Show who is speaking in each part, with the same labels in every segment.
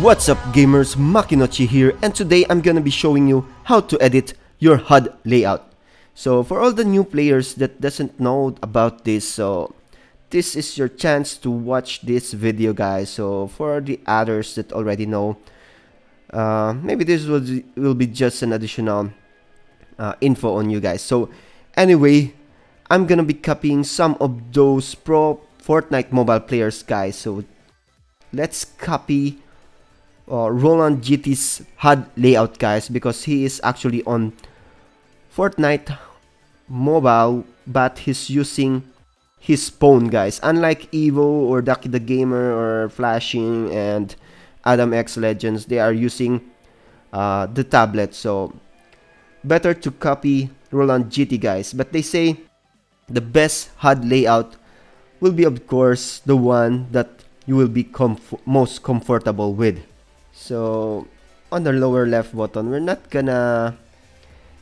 Speaker 1: What's up gamers, Makinochi here, and today I'm gonna be showing you how to edit your HUD layout. So for all the new players that doesn't know about this, so this is your chance to watch this video, guys. So for the others that already know, maybe this will be just an additional info on you guys. So anyway, I'm gonna be copying some of those pro Fortnite mobile players, guys. So let's copy RolandGT's HUD layout, guys, because he is actually on Fortnite mobile, but he's using his phone, guys. Unlike Evo or Ducky the Gamer or Flashing and Adam X Legends, they are using the tablet. So better to copy RolandGT, guys. But they say the best HUD layout will be, of course, the one that you will be most comfortable with. So on the lower left button, we're not gonna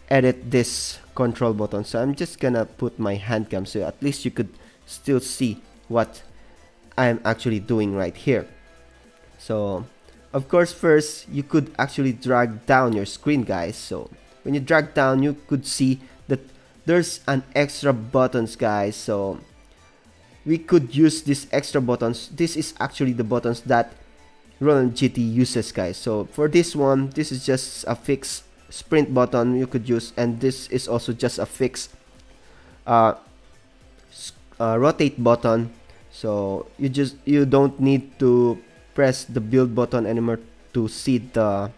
Speaker 1: edit this control button, so I'm just gonna put my hand cam so at least you could still see what I'm actually doing right here. So of course, first you could actually drag down your screen, guys. So when you drag down, you could see that there's an extra buttons, guys. So we could use these extra buttons. This is actually the buttons that RolandGT uses, guys. So for this one, this is just a fixed sprint button you could use, and this is also just a fixed rotate button. So you don't need to press the build button anymore to see the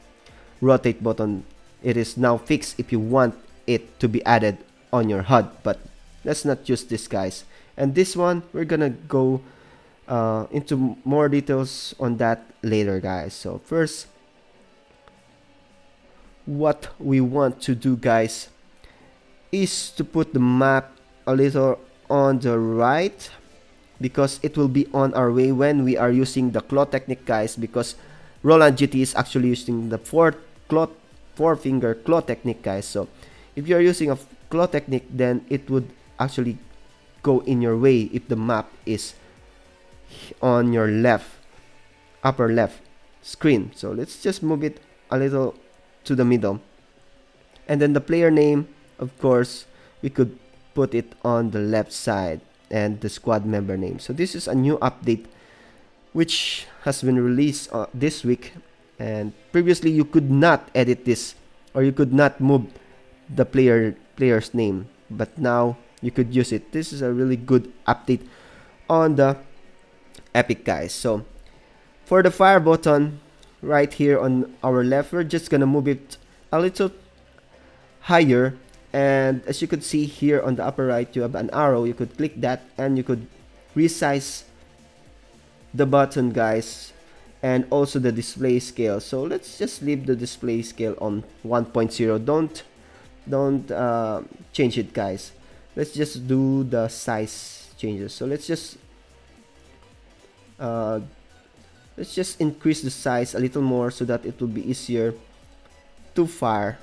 Speaker 1: rotate button. It is now fixed if you want it to be added on your HUD, but let's not use this, guys. And this one, we're gonna go into more details on that later, guys. So first, what we want to do, guys, is to put the map a little on the right, because it will be on our way when we are using the claw technique, guys, because RolandGT is actually using the four finger claw technique, guys. So if you're using a claw technique, then it would actually go in your way if the map is on your upper left screen. So let's just move it a little to the middle, and then the player name, of course, we could put it on the left side, and the squad member name. So this is a new update which has been released this week, and previously you could not edit this, or you could not move the player's name, but now you could use it. This is a really good update on the Epic, guys. So for the fire button right here on our left, we're just gonna move it a little higher, and as you could see here on the upper right, you have an arrow. You could click that and you could resize the button, guys, and also the display scale. So let's just leave the display scale on 1.0. Don't change it, guys. Let's just do the size changes. So let's just increase the size a little more so that it will be easier to press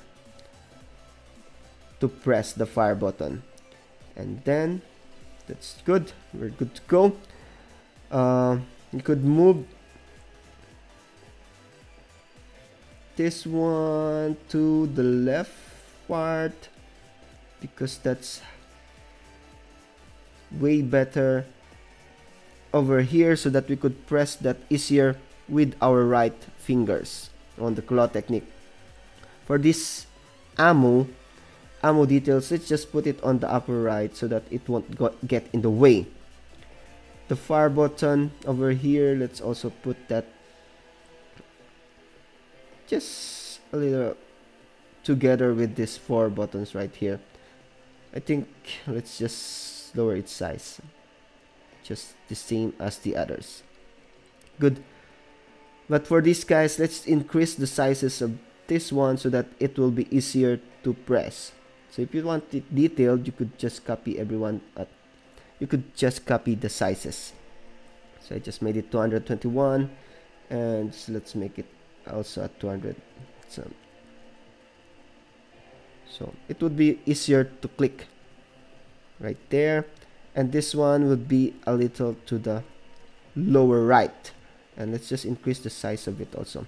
Speaker 1: the fire button. And then that's good. We're good to go. You could move this one to the left part, because that's way better over here, so that we could press that easier with our right fingers on the claw technique. For this ammo details, let's just put it on the upper right so that it won't get in the way. The fire button over here, let's also put that just a little together with these four buttons right here. I think let's just lower its size, just the same as the others. Good. But for these guys, let's increase the sizes of this one so that it will be easier to press. So if you want it detailed, you could just copy you could just copy the sizes. So I just made it 221, and let's make it also at 200. So it would be easier to click right there, and this one would be a little to the lower right, and let's just increase the size of it also.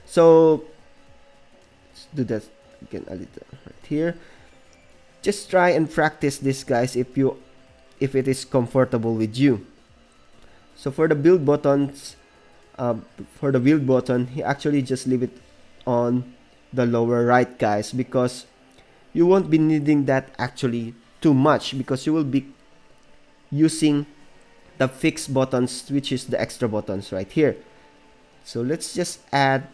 Speaker 1: So let's do that again a little right here. Just try and practice this, guys, if it is comfortable with you. So for the build buttons, you actually just leave it on the lower right, guys, because you won't be needing that actually too much, because you will be using the fixed buttons, which is the extra buttons right here. So let's just add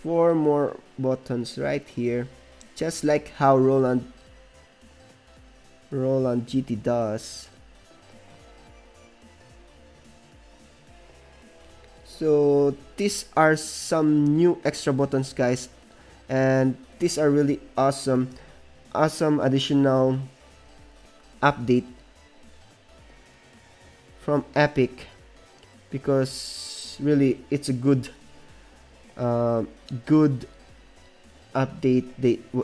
Speaker 1: 4 more buttons right here, just like how RolandGT does. So these are some new extra buttons, guys, and these are really awesome additional update from Epic, because really it's a good update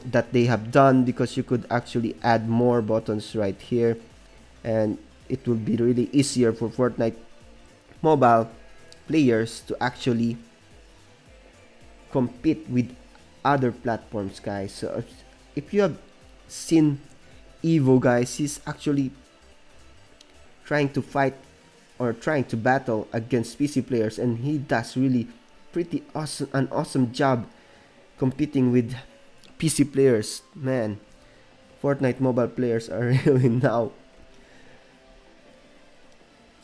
Speaker 1: that they have done, because you could actually add more buttons right here, and it will be really easier for Fortnite mobile players to actually compete with other platforms, guys. So if you have seen Evo, guys, he's actually trying to fight or trying to battle against PC players, and he does really pretty awesome job competing with PC players. Man, Fortnite mobile players are really now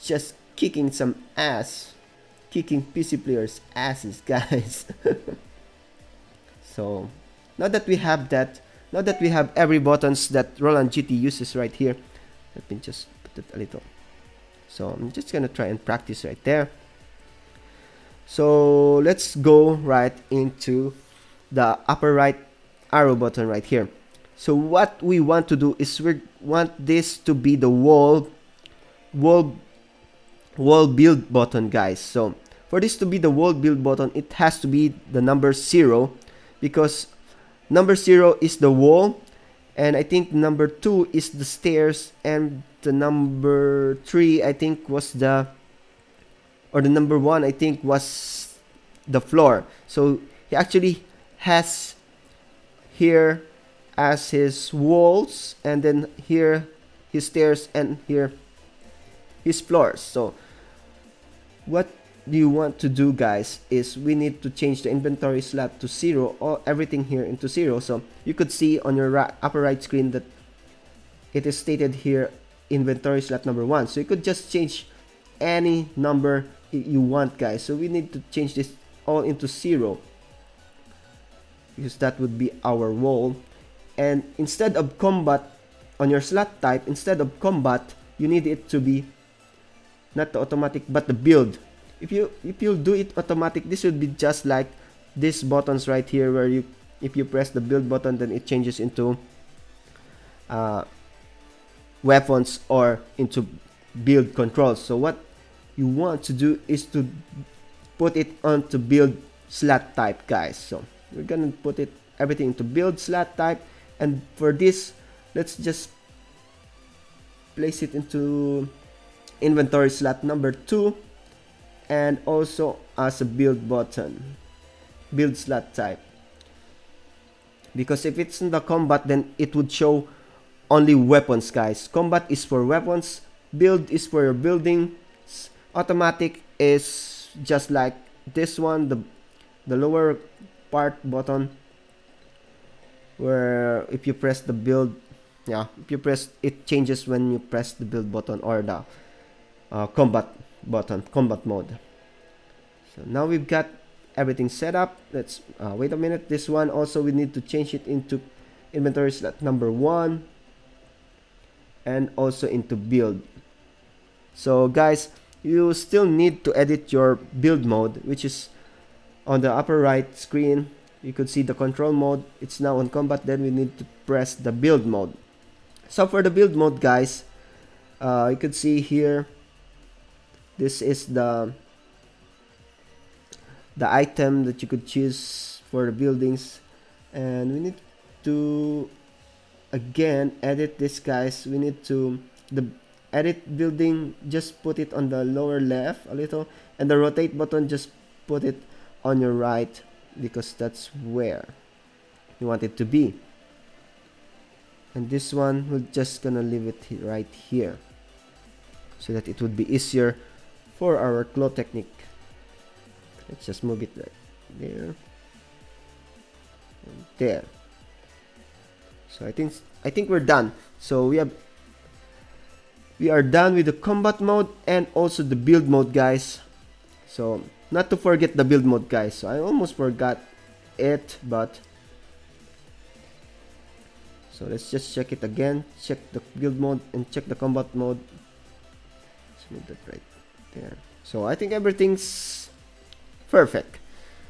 Speaker 1: just kicking some ass, kicking PC players' asses, guys. So now that we have every buttons that RolandGT uses right here, let me just put it a little. So I'm just gonna try and practice right there. So let's go right into the upper right arrow button right here. So what we want to do is we want this to be the wall build button, guys. So for this to be the wall build button, it has to be the number 0, because number 0 is the wall, and I think number 2 is the stairs, and the number 3 I think was the number 1 I think was the floor. So he actually has here as his walls, and then here his stairs, and here his floors. So what you want to do, guys, is we need to change the inventory slot to 0, or everything here into 0. So you could see on your upper right screen that it is stated here inventory slot number 1. So you could just change any number you want, guys. So we need to change this all into 0, because that would be our wall. And instead of combat on your slot type, instead of combat, you need it to be not the automatic but the build. If you do it automatic, this would be just like these buttons right here, where if you press the build button, then it changes into weapons or into build controls. So what you want to do is to put it onto build slot type, guys. So we're gonna put everything into build slot type, and for this, let's just place it into inventory slot number 2, and also as a build button, build slot type, because if it's in the combat, then it would show only weapons, guys. Combat is for weapons, build is for your building, automatic is just like this one, the lower part button, where if you press the build, if you press, it changes when you press the build button or the combat button, combat mode. So now we've got everything set up. Let's wait a minute. This one also, we need to change it into inventory slot number 1, and also into build. So guys, you still need to edit your build mode, which is on the upper right screen. You could see the control mode, it's now on combat. Then we need to press the build mode. So for the build mode, guys, you could see here, this is the item that you could choose for the buildings, and we need to again edit this, guys. We need to edit building, just put it on the lower left a little, and the rotate button, just put it on your right, because that's where you want it to be. And this one, we're just gonna leave it right here, so that it would be easier for our claw technique. Let's just move it right there and there. So I think we're done. So we are done with the combat mode and also the build mode, guys. So not to forget the build mode, guys. So I almost forgot it, but so let's just check it again. Check the build mode and check the combat mode. Let's move that right there. So I think everything's perfect.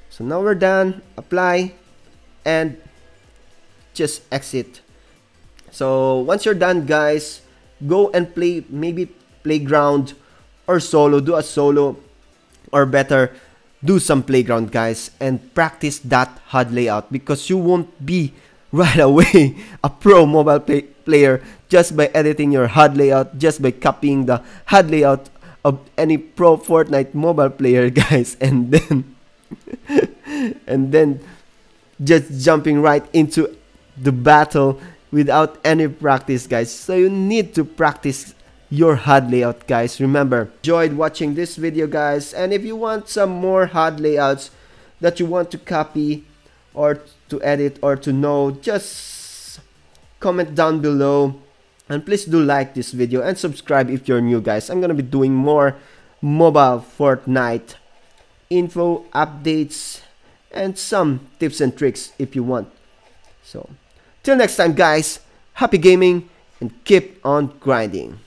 Speaker 1: So now we're done. Apply and just exit. So once you're done, guys, go and play maybe playground or solo. Do a solo, or better, do some playground, guys, and practice that HUD layout, because you won't be right away a pro mobile player just by editing your HUD layout, just by copying the HUD layout of any pro Fortnite mobile player, guys, and then and then just jumping right into the battle without any practice, guys. So you need to practice your HUD layout, guys. Remember, enjoyed watching this video, guys, and if you want some more HUD layouts that you want to copy or to edit or to know, just comment down below, and please do like this video and subscribe if you're new, guys. I'm gonna be doing more mobile Fortnite info, updates, and some tips and tricks if you want. So till next time, guys, happy gaming and keep on grinding.